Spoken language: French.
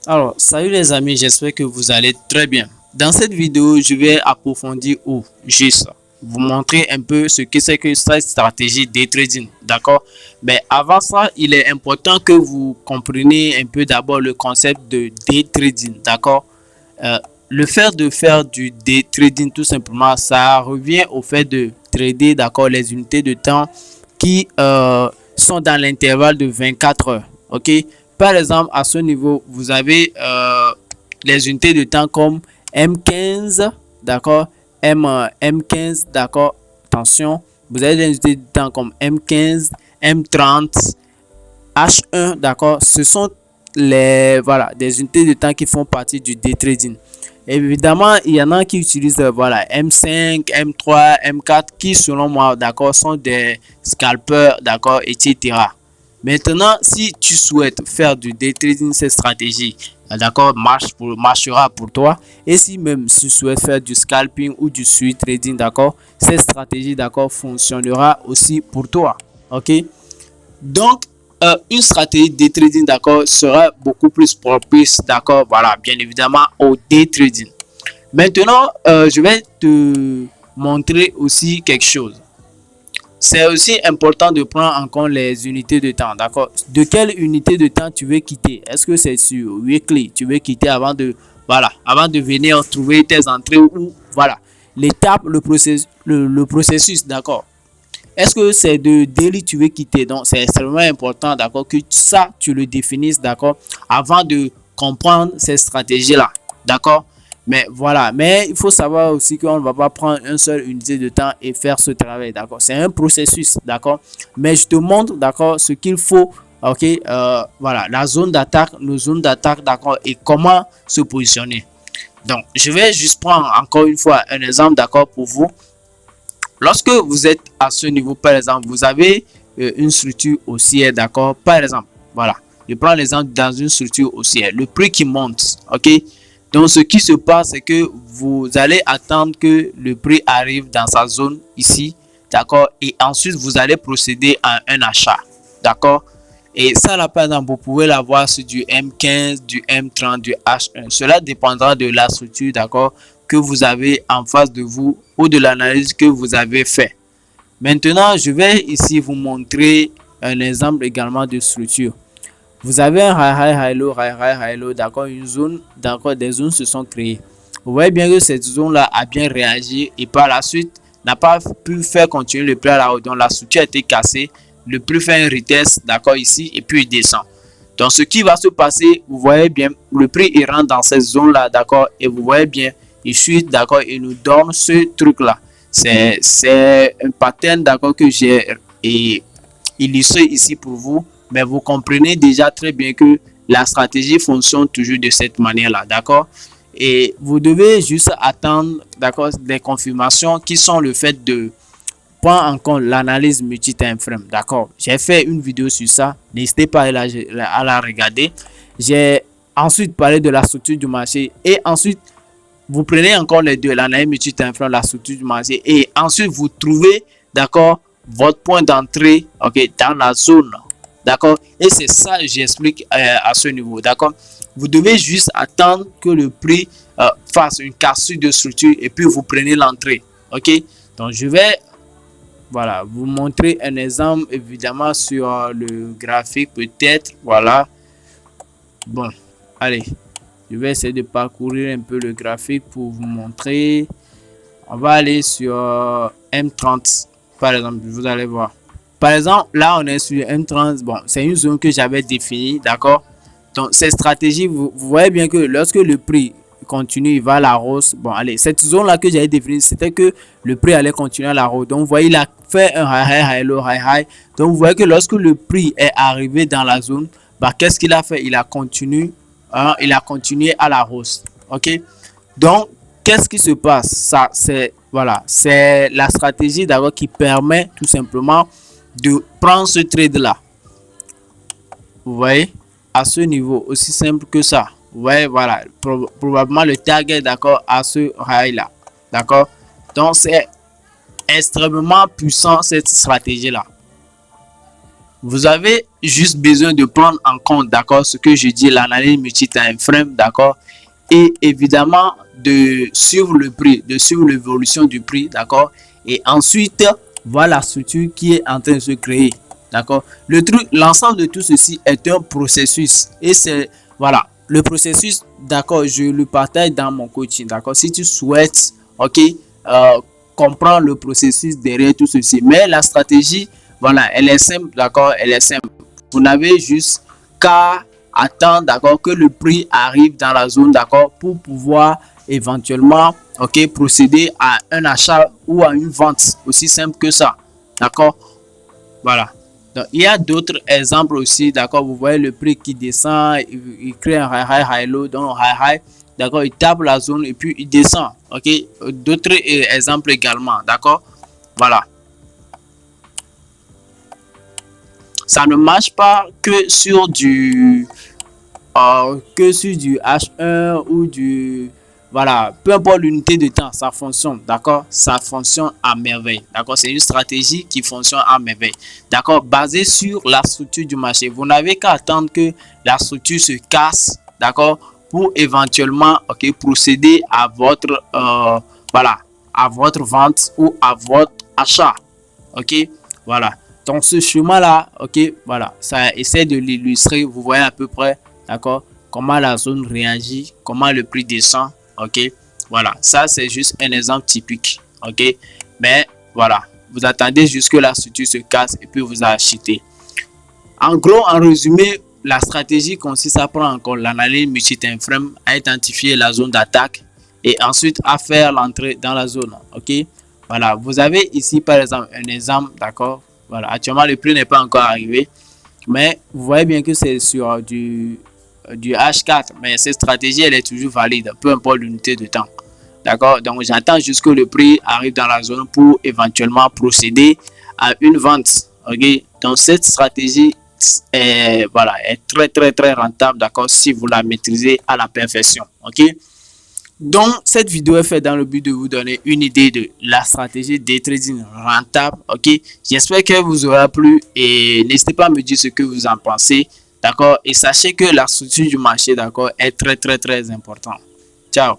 Alors, salut les amis, j'espère que vous allez très bien. Dans cette vidéo, je vais approfondir ou juste vous montrer un peu ce que c'est que cette stratégie day trading, d'accord? Mais avant ça, il est important que vous compreniez un peu d'abord le concept de day trading, d'accord? Euh, le fait de faire du day trading, tout simplement, ça revient au fait de trader, d'accord, les unités de temps qui sont dans l'intervalle de 24 heures, ok? Par exemple, à ce niveau, vous avez les unités de temps comme M15, d'accord, M15, d'accord, attention, vous avez des unités de temps comme M15, M30, H1, d'accord, ce sont voilà, des unités de temps qui font partie du day trading. Évidemment, il y en a qui utilisent voilà, M5, M3, M4 qui selon moi, d'accord, sont des scalpers, d'accord, etc. Maintenant, si tu souhaites faire du day trading, cette stratégie, d'accord, marchera pour toi. Et si même tu souhaites faire du scalping ou du swing trading, d'accord, cette stratégie, d'accord, fonctionnera aussi pour toi. Ok? Donc, une stratégie day trading, d'accord, sera beaucoup plus propice, d'accord, voilà, bien évidemment, au day trading. Maintenant, je vais te montrer aussi quelque chose. C'est aussi important de prendre en compte les unités de temps, d'accord? De quelle unité de temps tu veux quitter? Est-ce que c'est sur weekly? Tu veux quitter avant de, voilà, avant de venir trouver tes entrées ou, voilà, l'étape, le processus, d'accord? Est-ce que c'est de daily tu veux quitter? Donc, c'est extrêmement important, d'accord, que ça, tu le définisses, d'accord, avant de comprendre ces stratégies-là, d'accord? Mais voilà, mais il faut savoir aussi qu'on ne va pas prendre une seule unité de temps et faire ce travail, d'accord? C'est un processus, d'accord? Mais je te montre, d'accord, ce qu'il faut, ok? Voilà, la zone d'attaque, nos zones d'attaque, d'accord, et comment se positionner. Donc, je vais juste prendre encore une fois un exemple, d'accord, pour vous. Lorsque vous êtes à ce niveau, par exemple, vous avez une structure haussière, d'accord? Par exemple, voilà, je prends l'exemple dans une structure haussière, le prix qui monte, ok? Donc, ce qui se passe, c'est que vous allez attendre que le prix arrive dans sa zone ici, d'accord? Et ensuite, vous allez procéder à un achat, d'accord? Et ça, là, par exemple, vous pouvez l'avoir sur du M15, du M30, du H1. Cela dépendra de la structure, d'accord, que vous avez en face de vous ou de l'analyse que vous avez fait. Maintenant, je vais ici vous montrer un exemple également de structure. Vous avez un high low, high low, d'accord, une zone, d'accord, des zones se sont créées. Vous voyez bien que cette zone-là a bien réagi et par la suite n'a pas pu faire continuer le prix à la hausse. Donc la structure a été cassée, le prix fait un retest, d'accord, ici, et puis il descend. Donc ce qui va se passer, vous voyez bien, le prix il rentre dans cette zone-là, d'accord, et vous voyez bien, il suit, d'accord, il nous donne ce truc-là. C'est un pattern, d'accord, que j'ai illustré ici pour vous, mais vous comprenez déjà très bien que la stratégie fonctionne toujours de cette manière-là, d'accord? Et vous devez juste attendre, d'accord, des confirmations qui sont le fait de prendre en compte l'analyse multi-time frame, d'accord? J'ai fait une vidéo sur ça, n'hésitez pas à la regarder. J'ai ensuite parlé de la structure du marché et ensuite vous prenez encore les deux, l'analyse multi-time frame, la structure du marché et ensuite vous trouvez, d'accord, votre point d'entrée, ok, dans la zone, d'accord? Et c'est ça que j'explique à ce niveau, d'accord? Vous devez juste attendre que le prix fasse une cassure de structure et puis vous prenez l'entrée, ok? Donc je vais, voilà, vous montrer un exemple évidemment sur le graphique peut-être, voilà. Bon, allez, je vais essayer de parcourir un peu le graphique pour vous montrer. On va aller sur M30 par exemple, vous allez voir. Par exemple, là on est sur M30, bon, c'est une zone que j'avais définie, d'accord? Donc cette stratégie, vous voyez bien que lorsque le prix continue, il va à la hausse. Bon, allez, cette zone là que j'avais définie, c'était que le prix allait continuer à la hausse. Donc vous voyez, il a fait un high low, high. Donc vous voyez que lorsque le prix est arrivé dans la zone, bah qu'est-ce qu'il a fait? Il a continué, hein, il a continué à la hausse, ok? Donc qu'est-ce qui se passe? Ça, c'est, voilà, c'est la stratégie d'abord qui permet tout simplement de prendre ce trade là. Vous voyez, à ce niveau, aussi simple que ça. Vous voyez, voilà, probablement le target, d'accord, à ce high là, d'accord. Donc c'est extrêmement puissant cette stratégie là. Vous avez juste besoin de prendre en compte, d'accord, ce que je dis, l'analyse multi-time frame, d'accord, et évidemment de suivre le prix, de suivre l'évolution du prix, d'accord, et ensuite voir la structure qui est en train de se créer, d'accord. Le truc, l'ensemble de tout ceci est un processus et c'est, voilà, le processus, d'accord, je le partage dans mon coaching, d'accord. Si tu souhaites, ok, comprendre le processus derrière tout ceci, mais la stratégie, voilà, elle est simple, d'accord, elle est simple. Vous n'avez juste qu'à attendre, d'accord, que le prix arrive dans la zone, d'accord, pour pouvoir éventuellement, ok, procéder à un achat ou à une vente, aussi simple que ça, d'accord. Voilà. Donc, il y a d'autres exemples aussi, d'accord. Vous voyez le prix qui descend, il crée un high high, high low, donc high high, d'accord. Il tape la zone et puis il descend, ok. D'autres exemples également, d'accord. Voilà. Ça ne marche pas que sur du H1 ou du, voilà, peu importe l'unité de temps, ça fonctionne, d'accord, ça fonctionne à merveille, d'accord, c'est une stratégie qui fonctionne à merveille, d'accord, basée sur la structure du marché. Vous n'avez qu'à attendre que la structure se casse, d'accord, pour éventuellement, ok, procéder à votre voilà, à votre vente ou à votre achat, ok. Voilà, donc ce schéma là, ok, voilà, ça essaie de l'illustrer. Vous voyez à peu près, d'accord, comment la zone réagit, comment le prix descend, ok. Voilà, ça c'est juste un exemple typique, ok. Mais voilà, vous attendez jusque la structure se casse et puis vous achetez. En gros, en résumé, la stratégie consiste à prendre encore l'analyse multi-time frame, à identifier la zone d'attaque et ensuite à faire l'entrée dans la zone, ok. Voilà, vous avez ici par exemple un exemple, d'accord. Voilà, actuellement le prix n'est pas encore arrivé, mais vous voyez bien que c'est sur du H4, mais cette stratégie elle est toujours valide, peu importe l'unité de temps, d'accord. Donc j'attends jusque le prix arrive dans la zone pour éventuellement procéder à une vente, ok. Donc cette stratégie est, voilà, est très rentable, d'accord, si vous la maîtrisez à la perfection, ok. Donc, cette vidéo est faite dans le but de vous donner une idée de la stratégie day trading rentable, ok. J'espère que vous aura plu et n'hésitez pas à me dire ce que vous en pensez, d'accord. Et sachez que la structure du marché, d'accord, est très importante. Ciao.